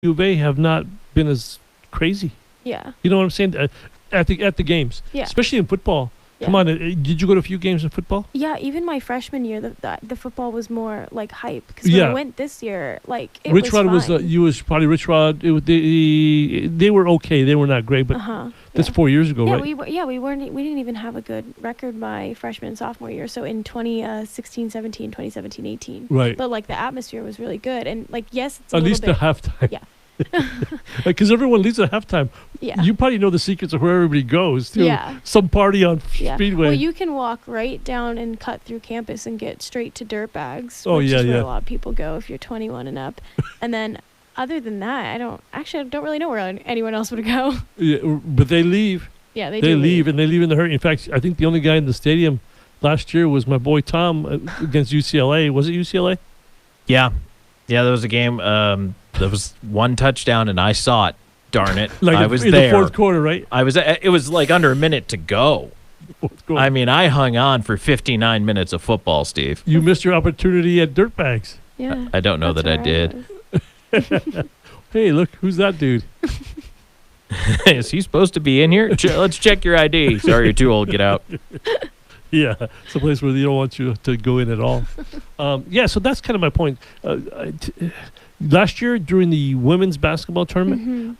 U of A have not been as crazy. Yeah. You know what I'm saying? At the games, Yeah. especially in football. Yeah. Come on, did you go to a few games in football? Yeah, even my freshman year, the football was more like hype. Because when Yeah. I went this year, like it Rich Rod was was fine. you was probably Rich Rod. They were okay. They were not great, but that's Yeah. 4 years ago, Yeah, right? we didn't even have a good record my freshman and sophomore year. So in 2016, 17, 2017, 18. Right. But like the atmosphere was really good, and like yes, it's a At little least bit. the halftime. Yeah. Because everyone leaves at halftime. Yeah. You probably know the secrets of where everybody goes. Too. Yeah. Some party on Yeah. Speedway. Well, you can walk right down and cut through campus and get straight to Dirtbags, Oh, which yeah, is where yeah. a lot of people go if you're 21 and up. And then other than that, I don't really know where anyone else would go. Yeah, but they leave. Yeah, they They do leave, and they leave in the hurry. In fact, I think the only guy in the stadium last year was my boy Tom against UCLA. Was it UCLA? Yeah. Yeah, there was a game. There was one touchdown, and I saw it. Darn it. I was in there. the fourth quarter, right? It was like under a minute to go. Fourth quarter. I mean, I hung on for 59 minutes of football, Steve. You missed your opportunity at Dirtbags. Yeah. I don't know that's that I where did. was. Hey, look, who's that dude? Is he supposed to be in here? Let's check your ID. Sorry, you're too old. Get out. Yeah, it's a place where they don't want you to go in at all. Yeah, so that's kind of my point. Last year during the women's basketball tournament,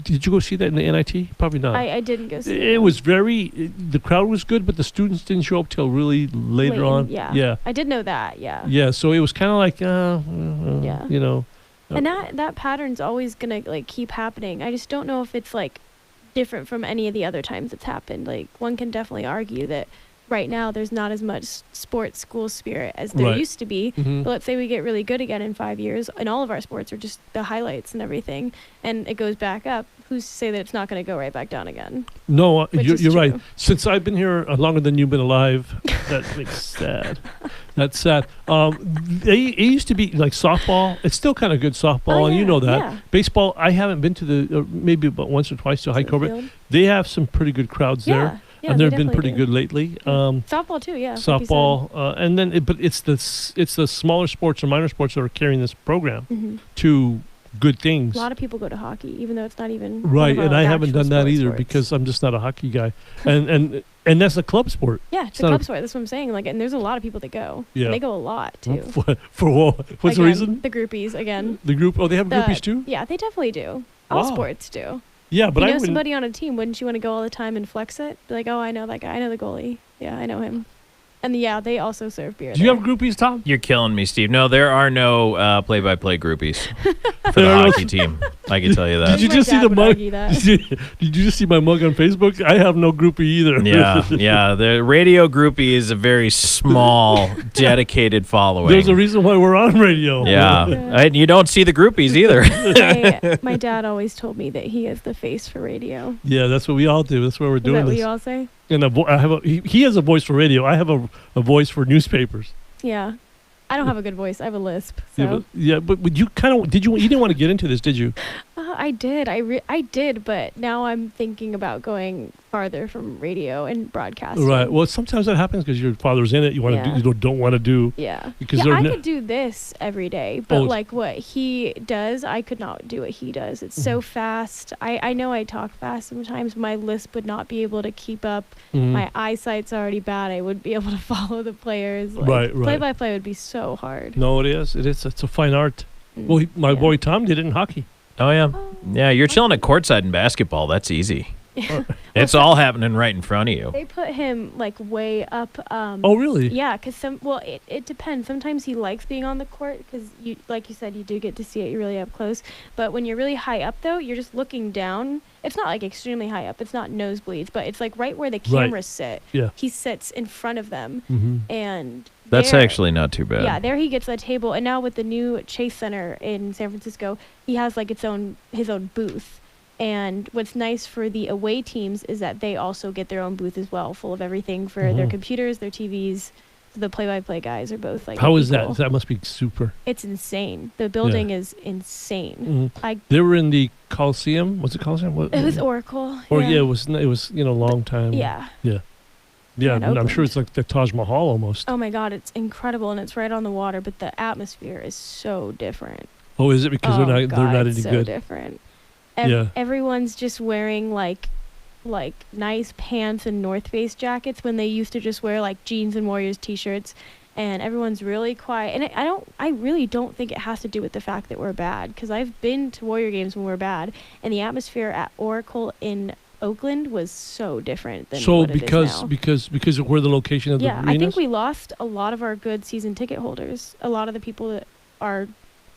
did you go see that in the NIT? Probably not. I didn't go see It was the crowd was good, but the students didn't show up till really later on. Yeah. I did know that. Yeah. Yeah, so it was kind of like, Yeah. you know. And that pattern's always gonna like keep happening. I just don't know if it's like different from any of the other times it's happened. Like one can definitely argue that right now there's not as much sports school spirit as there Right. used to be. Mhm. But let's say we get really good again in 5 years, and all of our sports are just the highlights and everything, and it goes back up. Who's to say that it's not going to go right back down again? No, Which you're, is you're right. true. Since I've been here longer than you've been alive, that makes sad. That's sad. It used to be like softball. It's still kind of good softball, Oh, and you yeah, know that. yeah. Baseball, I haven't been to the maybe about once or twice to High To the Corbett. field. They have some pretty good crowds Yeah, there, yeah, and they they've been definitely pretty do. good lately. Softball too, yeah. like you said. Softball, and then but it's the smaller sports or minor sports that are carrying this program Mhm. to good things. A lot of people go to hockey, even though it's not even one Right, of our, and like, I haven't actual done that either sports. because I'm just not a hockey guy, and that's a club sport. Yeah, it's a not club a- sport. That's what I'm saying. Like, and there's a lot of people that go. Yeah. And they go a lot too. For what? What's the Again, reason? The groupies again. The group? Oh, they have The- groupies too. Yeah, they definitely do. All Wow. sports do. Yeah, but you I know wouldn't. somebody on a team, wouldn't you want to go all the time and flex it? Be like, oh, I know that guy. I know the goalie. Yeah, I know him. And yeah, they also serve beer. Do you there. have groupies, Tom? You're killing me, Steve. No, there are no play-by-play groupies for There the are no- hockey team. I can tell you Did that. you My just see dad the would mug? argue that. Did you just see my mug on Facebook? I have no groupie either. Yeah, yeah. The radio groupie is a very small, dedicated following. There's a reason why we're on radio. Yeah, Yeah. and you don't see the groupies either. my dad always told me that he is the face for radio. Yeah, that's what we all do. That's why we're Is doing that what this. you all say? And I have he has a voice for radio. I have a voice for newspapers. Yeah. I don't have a good voice. I have a lisp. So But would you kind of you didn't want to get into this, did you? I did. I did, but now I'm thinking about going farther from radio and broadcasting. Right. Well, sometimes that happens because your father's in it. You want to Yeah. do. You don't want to do. Yeah. Because yeah, they're I ne- could do this every day, but Oh. like what he does, I could not do what he does. It's so fast. I know I talk fast sometimes. My lisp would not be able to keep up. Mhm. My eyesight's already bad. I wouldn't be able to follow the players. Like, Right, right. Play by play would be so hard. No, it is. It is. It's a fine art. Mm, Well, my yeah. boy Tom did it in hockey. Oh yeah, Oh, yeah. You're chilling at courtside in basketball. That's easy. It's all happening right in front of you. They put him like way up. Oh, really? Yeah, because it depends. Sometimes he likes being on the court because you, like you said, you do get to see it really up close. But when you're really high up, though, you're just looking down. It's not like extremely high up. It's not nosebleeds, but it's like right where the cameras sit. Yeah. He sits in front of them, Mm-hmm. and That's there- actually not too bad. yeah. There he gets that table, and now with the new Chase Center in San Francisco, he has like his own booth. And what's nice for the away teams is that they also get their own booth as well, full of everything for their Mhm. computers, their TVs. The play-by-play guys are both like. How is that? equal. That must be super. It's insane. The building is insane. Mhm. They were in the Coliseum. Was it Coliseum? What, It was Oracle. Or yeah, it was. It was a long time. Yeah. Yeah. Yeah, in and I'm sure Oakland. it's like the Taj Mahal almost. Oh my God, it's incredible, and it's right on the water, but the atmosphere is so different. Oh, is it because Oh, they're God, not it's any so good? different. Yeah. Everyone's just wearing like nice pants and North Face jackets when they used to just wear like jeans and Warriors t-shirts, and everyone's really quiet. And I really don't think it has to do with the fact that we're bad, because I've been to Warrior games when we're bad, and the atmosphere at Oracle in Oakland was so different than So what it is now. because of where the location of the Yeah, arenas? I think we lost a lot of our good season ticket holders. A lot of the people that are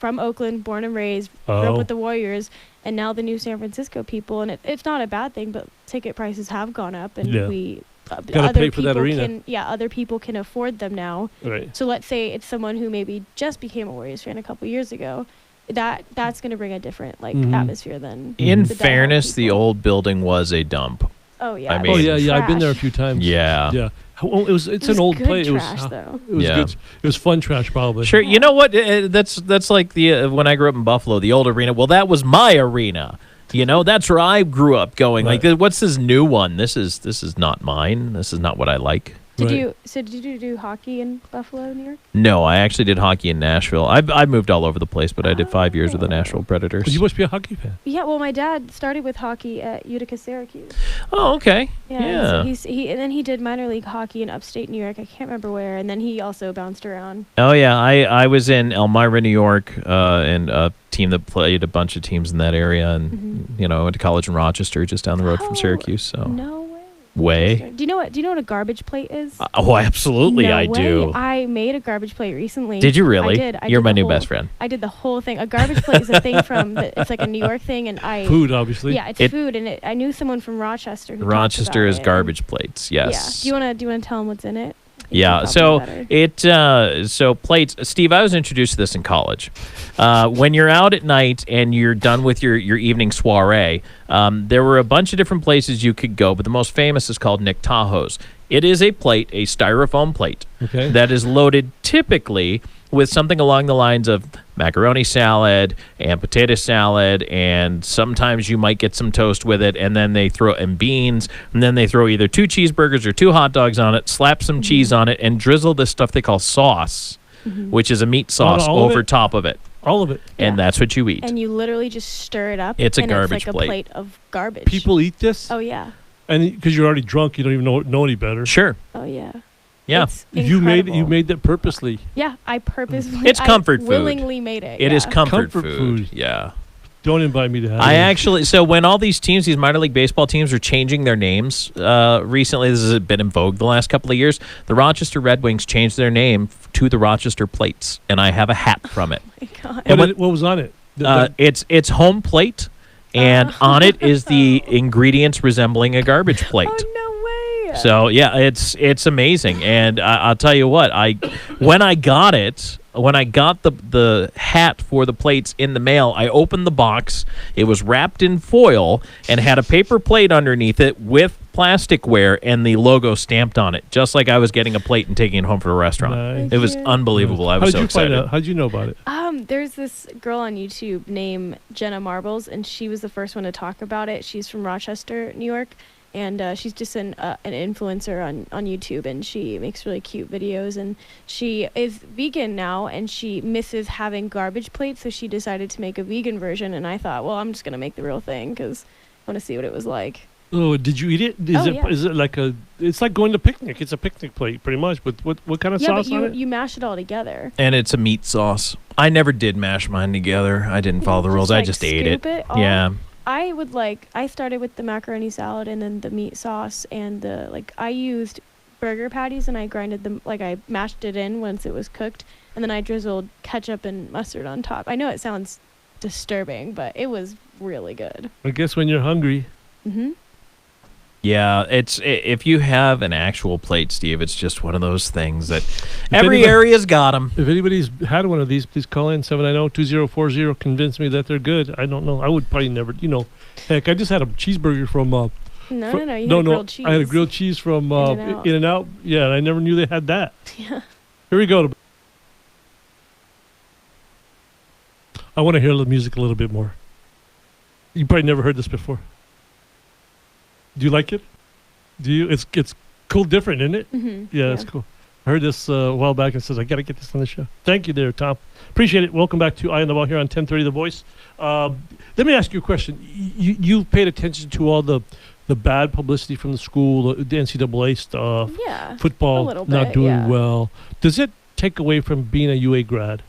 from Oakland, born and raised, grew up Oh. with the Warriors, and now the new San Francisco people. And it's not a bad thing, but ticket prices have gone up, and Yeah. we Gotta other pay for that people arena. other people can afford them now. Right. So let's say it's someone who maybe just became a Warriors fan a couple years ago. That's going to bring a different Mhm. atmosphere than In the diehard fairness, the people. old building was a dump. Oh yeah. I it mean- Oh was yeah. I've been there a trash. few times. Yeah. Yeah. It's It was an old good place. trash though. It was Yeah. good. It was fun trash, probably. Sure, you know what? That's like the when I grew up in Buffalo, the old arena. Well, that was my arena. That's where I grew up going. Right. Like, what's this new one? This is not mine. This is not what I like. Did Right. you do hockey in Buffalo, New York? No, I actually did hockey in Nashville. I've moved all over the place, but I did 5 years with the Nashville Predators. You must be a hockey fan. Yeah, well, my dad started with hockey at Utica, Syracuse. Oh, okay. Yeah, Yeah. so and then he did minor league hockey in upstate New York. I can't remember where, and then he also bounced around. Oh yeah, I was in Elmira, New York, and a team that played a bunch of teams in that area, and I went to college in Rochester, just down the road Oh, from Syracuse. So No way. way. Do you know what a garbage plate is? Oh, absolutely, No I way. do. I made a garbage plate recently. Did you really? I did. You're did my the new whole- best friend. I did the whole thing. A garbage plate is a thing it's like a New York thing, and Food, obviously. Yeah, it's It- food, and I knew someone from Rochester who talked Rochester about is it. garbage plates. Yes. Yeah. Do you wanna tell them what's in it? I think Yeah. you'll So probably better. so plates. Steve, I was introduced to this in college. When you're out at night and you're done with your evening soiree, there were a bunch of different places you could go, but the most famous is called Nick Tahoe's. It is a plate, a styrofoam plate, Okay. that is loaded typically with something along the lines of macaroni salad and potato salad, and sometimes you might get some toast with it, and then they throw in beans, and then they throw either 2 cheeseburgers or 2 hot dogs on it, slap some cheese on it, and drizzle this stuff they call sauce, which is a meat sauce all of over it? top of it, All of it. and Yeah. that's what you eat. And you literally just stir it up. It's a and garbage it's like plate. a plate of garbage. People eat this, Oh yeah. and because you're already drunk, you don't even know any better. Sure. Oh yeah. Yeah. It's You made incredible. that purposely. Yeah, I purposely. It's comfort I food. willingly made it. It is yeah. comfort Comfort food. food. Yeah. Don't invite me to have I it. actually, so when all these teams, these minor league baseball teams, are changing their names recently, this has been in vogue the last couple of years. The Rochester Red Wings changed their name to the Rochester Plates, and I have a hat from it. Oh my God. And What was on it? It's home plate, and on it is the ingredients resembling a garbage plate. Oh no way. So yeah, it's amazing, and I'll tell you what, when I got the hat for the plates in the mail, I opened the box. It was wrapped in foil and had a paper plate underneath it with plasticware and the logo stamped on it, just like I was getting a plate and taking it home for a restaurant. Nice. It was Yeah. unbelievable. I How was did so you find excited. out? How did you know about it? There's this girl on YouTube named Jenna Marbles, and she was the first one to talk about it. She's from Rochester, New York, and she's just an influencer on YouTube, and she makes really cute videos. And she is vegan now, and she misses having garbage plates, so she decided to make a vegan version. And I thought, well, I'm just gonna make the real thing because I want to see what it was like. Oh, did you eat it? Is yeah. it like it's like going to picnic. It's a picnic plate, pretty much. But what kind of Yeah, sauce but on it? you mash it all together. And it's a meat sauce. I never did mash mine together. I didn't follow the rules. I like, just ate it. scoop all. Yeah. I started with the macaroni salad and then the meat sauce and I used burger patties and I grinded them, I mashed it in once it was cooked, and then I drizzled ketchup and mustard on top. I know it sounds disturbing, but it was really good. I guess when you're hungry. Mm-hmm. Yeah, if you have an actual plate, Steve, it's just one of those things that every anybody- area's got them. If anybody's had one of these, please call in 790-2040. Convince me that they're good. I don't know. I would probably never. Heck, I just had a cheeseburger from. No. You had grilled cheese. I had a grilled cheese from In-N-Out. In-N-Out. Yeah, and I never knew they had that. Yeah. Here we go. I want to hear the music a little bit more. You probably never heard this before. Do you like it? Do you? It's cool, different, isn't it? Mm-hmm. Yeah, it's cool. I heard this a while back and says, I got to get this on the show. Thank you there, Tom. Appreciate it. Welcome back to Eye on the Ball here on 1030 The Voice. Let me ask you a question. You've paid attention to all the bad publicity from the school, the NCAA stuff, Yeah. football a little not bit, doing yeah. well. Does it take away from being a UA grad?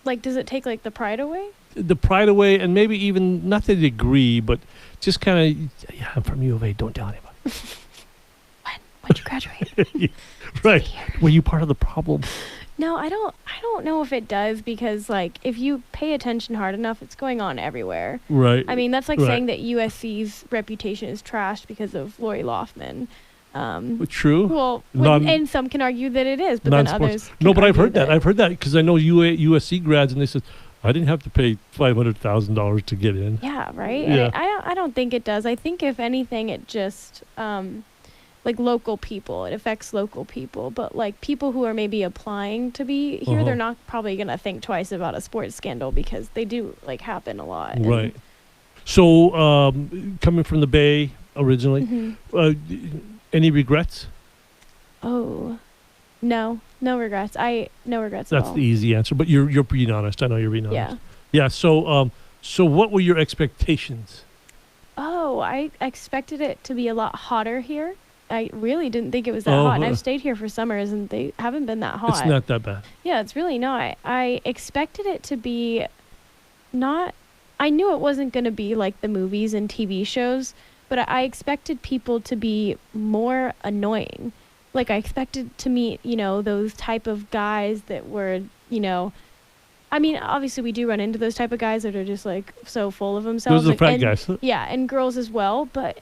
Like, does it take like the pride away? The pride away, and maybe even not the degree, but just kind of, yeah, I'm from U of A, don't tell anybody. When'd you graduate? Right. Were you part of the problem? No, I don't know if it does, because like if you pay attention hard enough, it's going on everywhere. Right. I mean, that's like Right. saying that USC's reputation is trashed because of Lori Loughlin. True. Well, Non- and some can argue that it is, but then Non-sports. others. No, can but I've argue heard that. I've heard that because I know USC grads, and they said, I didn't have to pay $500,000 to get in. Yeah, right. Yeah. I don't think it does. I think if anything, it just like local people. It affects local people, but like people who are maybe applying to be here, Uh-huh. they're not probably gonna think twice about a sports scandal because they do like happen a lot. and- Right. So, coming from the Bay originally, Mhm. any regrets? Oh, no regrets. No regrets at That's all. the easy answer, but you're being honest. I know you're being honest. Yeah. Yeah. So what were your expectations? Oh, I expected it to be a lot hotter here. I really didn't think it was that Oh, hot, and huh. I've stayed here for summers, and they haven't been that hot. It's not that bad. Yeah, it's really not. I expected it to be not. I knew it wasn't going to be like the movies and TV shows, but I expected people to be more annoying. Like I expected to meet, those type of guys that were, I mean, obviously we do run into those type of guys that are just like so full of themselves. Those are the like, frat and- guys. Yeah, and girls as well, but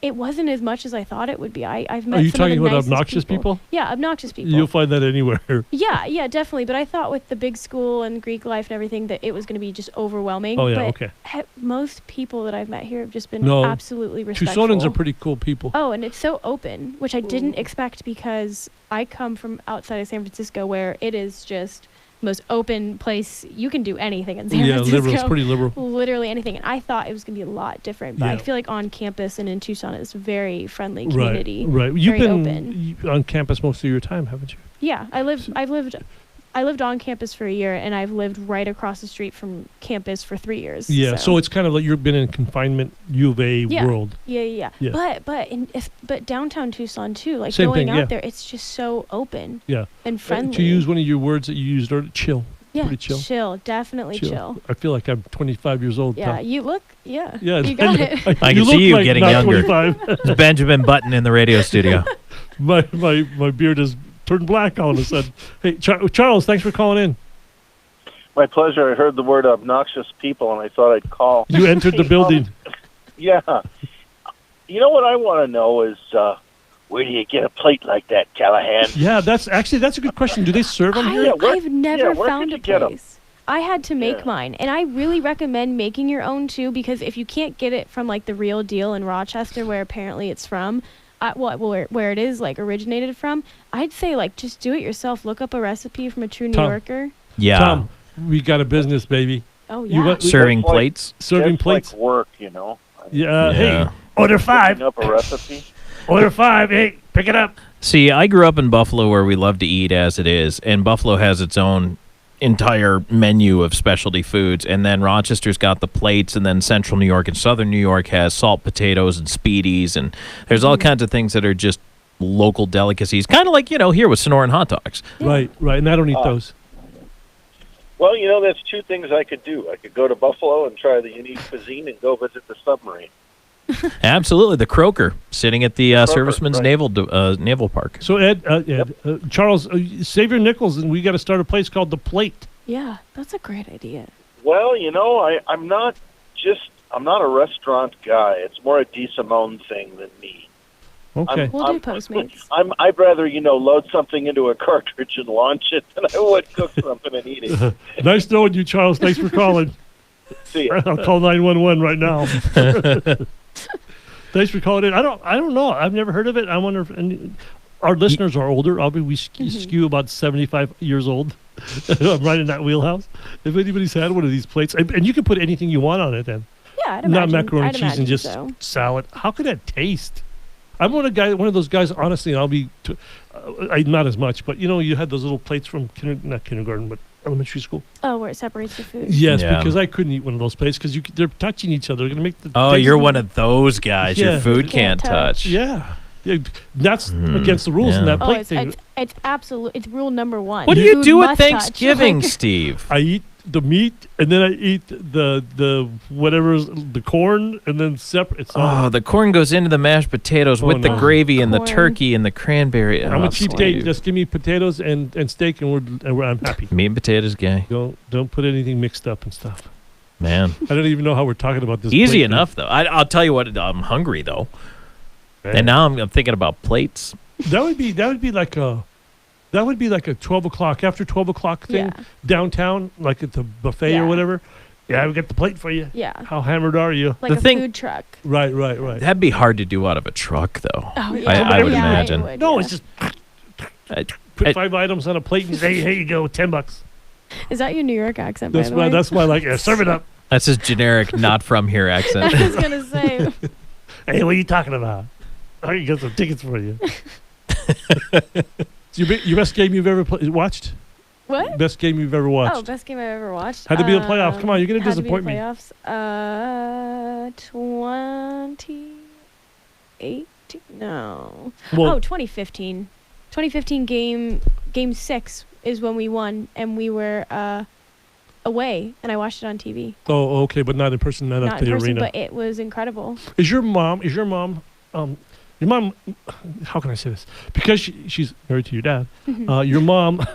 it wasn't as much as I thought it would be. I've met Are you some of talking the about nicest obnoxious people? Yeah, obnoxious people. You'll find that anywhere. Yeah, definitely. But I thought with the big school and Greek life and everything that it was going to be just overwhelming. Oh, yeah, but okay. Most people that I've met here have just been No, absolutely respectful. Tucsonans are pretty cool people. Oh, and it's so open, which I didn't expect because I come from outside of San Francisco where it is just the most open place. You can do anything in San Yeah, Francisco. liberal. It's pretty liberal. Literally anything. And I thought it was going to be a lot different. But I Yeah. feel like on campus and in Tucson, it's a very friendly community. Right. You've very been on campus most of your time, haven't you? Yeah, I lived on campus for a year, and I've lived right across the street from campus for 3 years. Yeah. So it's kind of like you've been in confinement U of A Yeah. world. Yeah. Yeah. But downtown Tucson too, like Same going thing, out yeah. there, it's just so open Yeah. and friendly. To use one of your words that you used earlier, chill. yeah, pretty chill. Definitely chill. I feel like I'm 25 years old. Yeah, Tom. you look. Yeah, Yeah. you got it. I can look see you like getting not younger. 25. It's Benjamin Button in the radio studio. my beard has turned black all of a sudden. Hey, Charles, thanks for calling in. My pleasure. I heard the word obnoxious people, and I thought I'd call. You entered the building. Yeah. You know what I want to know is, where do you get a plate like that, Callahan? Yeah, that's a good question. Do they serve them here? Yeah, where- I've never where found could a you get 'em? place. I had to make Yeah. mine, and I really recommend making your own too, because if you can't get it from like the Real Deal in Rochester, where apparently it's from, where it is like originated from, I'd say like just do it yourself. Look up a recipe from a true New Tom. Yorker. Yeah. Tom, we got a business, baby. Oh You yeah. want- Serving That's like- plates. Serving That's plates. like work, you know. Yeah. Yeah. Hey, order Looking 5. up a recipe. Order 5. Hey, pick it up. See, I grew up in Buffalo where we love to eat as it is, and Buffalo has its own entire menu of specialty foods, and then Rochester's got the plates, and then Central New York and Southern New York has salt potatoes and speedies, and there's all kinds of things that are just local delicacies, kind of like, here with Sonoran hot dogs. Right. And I don't eat those. Well, that's two things I could do. I could go to Buffalo and try the unique cuisine and go visit the submarine. Absolutely. The Croaker, sitting at the Servicemen's right. Naval Park. So Charles, save your nickels, and we got to start a place called The Plate. Yeah, that's a great idea. Well, I'm not a restaurant guy. It's more a DeSimone thing than me. Okay. We'll do Postmates. I'd rather, load something into a cartridge and launch it than I would cook something and eat it. Nice knowing you, Charles. Thanks for calling. See ya. I'll call 911 right now. Thanks for calling in. I don't know. I've never heard of it. I wonder if our listeners are older. Obviously, we skew about 75 years old. I'm right in that wheelhouse. If anybody's had one of these plates, and you can put anything you want on it then. Yeah, I'd Not imagine. macaroni I'd and cheese and imagine just so. salad. How could that taste? I'm one of those guys. Honestly, and I'll be, not as much, but you had those little plates from not kindergarten, but elementary school. Oh, where it separates the food. Yes, Yeah. because I couldn't eat one of those plates because they're touching each other. They're gonna make the. Oh, taste you're of one it. of those guys. Yeah. Your food Can't can't touch. Yeah, that's Mhm. against the rules in Yeah. that Oh, plate thing. it's absolute. It's rule number one. What do you Food do at must touch. Thanksgiving, Like, Steve? I eat the meat and then I eat the whatever's the corn and then separate. It's all. Oh, the corn goes into the mashed potatoes Oh, with the no. gravy and the Corn. turkey and the cranberry. I'm Oh, a cheapskate. Steve. Just give me potatoes and steak and I'm happy. Meat and potatoes, guy. Don't put anything mixed up and stuff. Man, I don't even know how we're talking about this. easy plate enough though. I'll tell you what. I'm hungry though, thing. and now I'm thinking about plates. That would be like a 12 o'clock after 12 o'clock thing Yeah. downtown, like at the buffet or Yeah. whatever. Yeah, we got the plate for you. Yeah. How hammered are you? Like The a thing- food truck. Right. That'd be hard to do out of a truck though. Oh, yeah. I would yeah, imagine. it would, No, yeah. it's just I- put I- 5 items on a plate and say, "Here you go, $10." Is that your New York accent? That's by the way? why. That's why. Like, serve it up. That's his generic, not from here I accent. was gonna say. Hey, what are you talking about? I got some tickets for you. Your best game you've ever watched? What? Best game you've ever watched? Oh, best game I've ever watched. Had to be the playoffs. Come on, you're gonna had to be the disappoint me. Playoffs. 2018. No. Well, 2015. 2015 game 6 is when we won, and we were away, and I watched it on TV. oh, okay, but not in person, not Not at in the person, arena. but it was incredible. Is your mom? Your mom? How can I say this? Because she's married to your dad. Your mom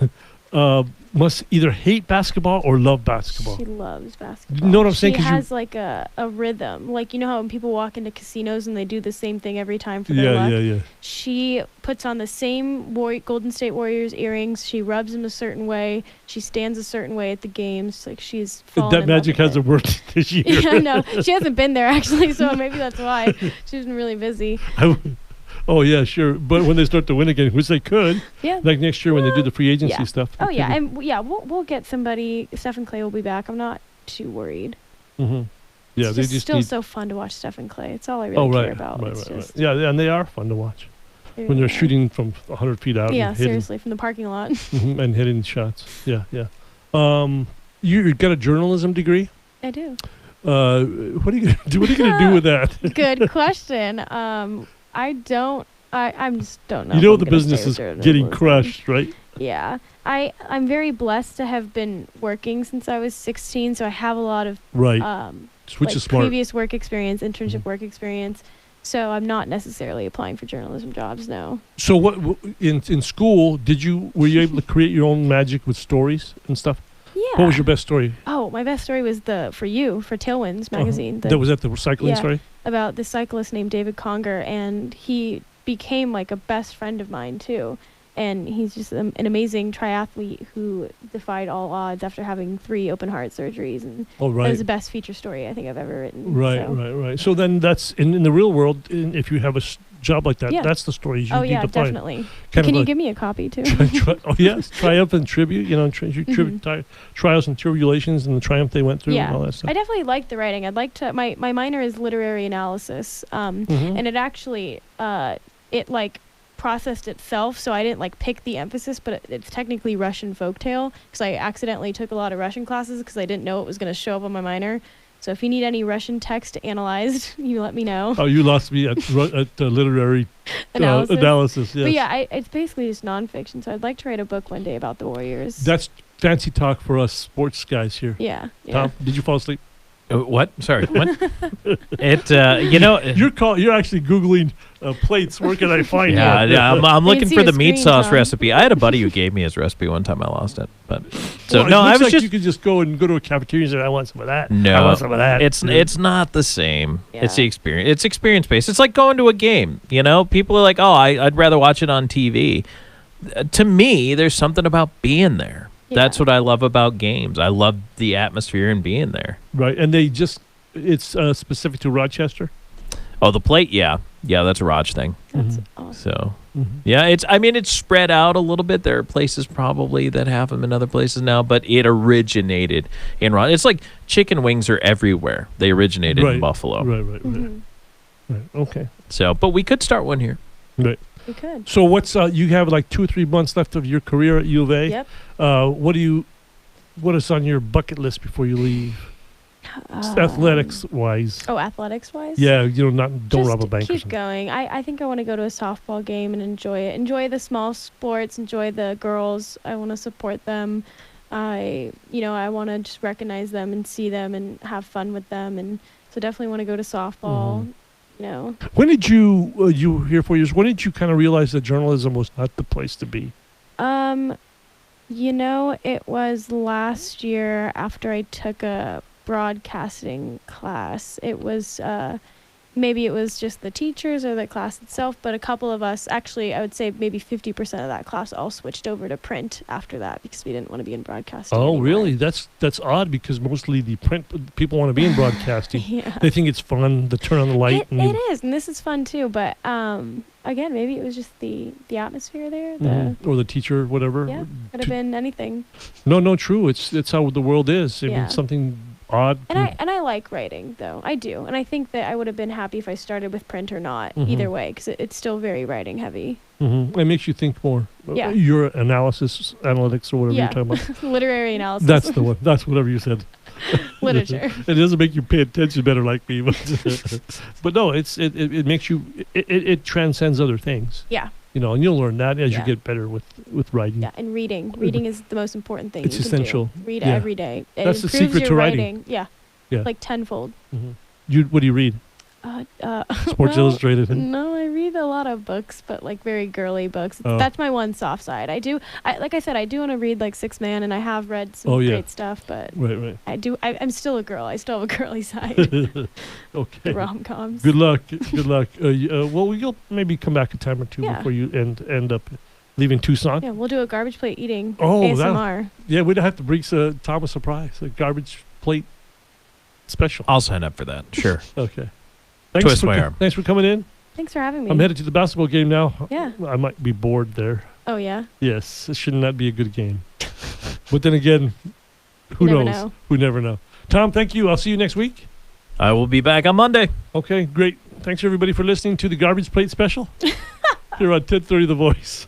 must either hate basketball or love basketball. She loves basketball. You know what I'm saying? She 'Cause you- has like a rhythm. Like, you know how when people walk into casinos and they do the same thing every time for their luck? Yeah. She puts on the same Golden State Warriors earrings. She rubs them a certain way. She stands a certain way at the games. Like, she's fallen That in love magic with hasn't it. worked this year. Yeah, I know. She hasn't been there, actually, so maybe that's why. She's been really busy. Oh yeah, sure. But when they start to win again, which they could, Yeah. like next year when they do the free agency Yeah. stuff. Oh, yeah. And, yeah, we'll get somebody. Stephen Clay will be back. I'm not too worried. Mm-hmm. Yeah, It's they just just still need. so fun to watch Stephen Clay. It's all I really care about. right, It's right. just, Yeah, and they are fun to watch when they're yeah. shooting from 100 feet out. Yeah, and hitting, seriously, from the parking lot. and hitting shots. Yeah. You got a journalism degree. I do. What are you gonna do? What are you gonna do with that? Good question. I don't. I just don't know. You if know I'm the gonna business stay is with getting journalism. crushed, right? Yeah, I'm very blessed to have been working since I was 16, so I have a lot of Right. Which like is smart. previous work experience, internship Mhm. work experience. So I'm not necessarily applying for journalism jobs. No. So what in school were you able to create your own magic with stories and stuff? Yeah. What was your best story? Oh, my best story was for Tailwinds magazine. That was at the cycling yeah. story. About this cyclist named David Conger, and he became like a best friend of mine too. And he's just an amazing triathlete who defied all odds after having 3 open heart surgeries, and Oh, that right. was the best feature story I think I've ever written. Right, so. right. So then that's in the real world. If you have a job like that, Yeah. that's the stories you Oh need yeah, to find. definitely. Kind Can of you like give me a copy too? oh yes, triumph and tribute. Mhm. Trials and tribulations and the triumph they went through Yeah. and all that stuff. I definitely like the writing. I'd like to. My minor is literary analysis, Mhm. and it actually it like processed itself, so I didn't like pick the emphasis, but it's technically Russian folktale because I accidentally took a lot of Russian classes because I didn't know it was going to show up on my minor. So if you need any Russian text analyzed, you let me know. Oh, you lost me at literary analysis. Yes. But yeah, it's basically just nonfiction. So I'd like to write a book one day about the Warriors. That's fancy talk for us sports guys here. yeah. Tom, did you fall asleep? What? Sorry. What? It. You're actually googling plates. Where can I find Yeah, one? yeah. I'm looking see for your the meat screen, sauce Tom. recipe. I had a buddy who gave me his recipe one time. I lost it, but so Well, no, it I looks was like just you could just go to a cafeteria and say, "I want some of that." I no. want some of that. It's not the same. It's the Yeah. experience. It's experience based. It's like going to a game. You know, people are like, "Oh, I'd rather watch it on TV." To me, there's something about being there. That's Yeah. what I love about games. I love the atmosphere and being there. right, and it's specific to Rochester. Oh, the plate, yeah, that's a Raj thing. That's Mhm. awesome. So Mhm. yeah, it's spread out a little bit. There are places probably that have them in other places now, but it originated in Raj. It's like chicken wings are everywhere. They originated in Right. Buffalo. Right. Mhm. Right. Okay. So, but we could start one here. Right. We could. So what's you have like 2 or 3 months left of your career at U of A. Yep. What is on your bucket list before you leave? Athletics wise. Oh, athletics wise. Yeah, don't Just rob a bank. or keep something. going. I think I want to go to a softball game and enjoy it. Enjoy the small sports. Enjoy the girls. I want to support them. I want to just recognize them and see them and have fun with them. And so definitely want to go to softball. Mhm. You know. When did you were here 4 years? When did you kind of realize that journalism was not the place to be? It was last year after I took a broadcasting class. It was maybe it was just the teachers or the class itself, but a couple of us, actually I would say maybe 50% of that class all switched over to print after that because we didn't want to be in broadcasting Oh, anymore. really? That's odd because mostly the print people want to be in broadcasting. Yeah. They think it's fun to turn on the light. It is, and this is fun too, but again, maybe it was just the atmosphere there. Or the teacher, whatever. Yeah, could have been anything. No, true. It's how the world is. I Yeah. mean, something odd. And I like writing though. I do, and I think that I would have been happy if I started with print or not. Mhm. Either way, because it's still very writing heavy. It makes you think more. Yeah. Your analytics, or whatever Yeah. you're talking about. Literary analysis. That's the one. That's whatever you said. Literature. It doesn't make you pay attention better like me, but no, it makes you. It transcends other things. Yeah. And you'll learn that as you Yeah. get better with writing. Yeah, and reading. Reading is the most important thing. It's you can do. essential. Read Yeah. every day. It That's the improves secret your to writing. Yeah. Yeah. Like tenfold. What do you read? Sports well, Illustrated. No, I read a lot of books, but like very girly books. Oh. That's my one soft side. Like I said, I do want to read like Six Man, and I have read some Oh, yeah. great stuff, but Right. I'm still a girl. I still have a girly side. Okay. Rom-coms. Good luck. Well, you'll maybe come back a time or two Yeah. before you end up leaving Tucson. Yeah, we'll do a garbage plate eating Oh, ASMR. Yeah, we'd have to bring Tom a surprise, a garbage plate special. I'll sign up for that. Sure. Okay. Twist my arm. Thanks for coming in. Thanks for having me. I'm headed to the basketball game now. Yeah. I might be bored there. Oh yeah. Yes, it should not be a good game. But then again, who You never knows? know. We never know. Tom, thank you. I'll see you next week. I will be back on Monday. Okay, great. Thanks everybody for listening to the Garbage Plate Special. Here on 1030 The Voice.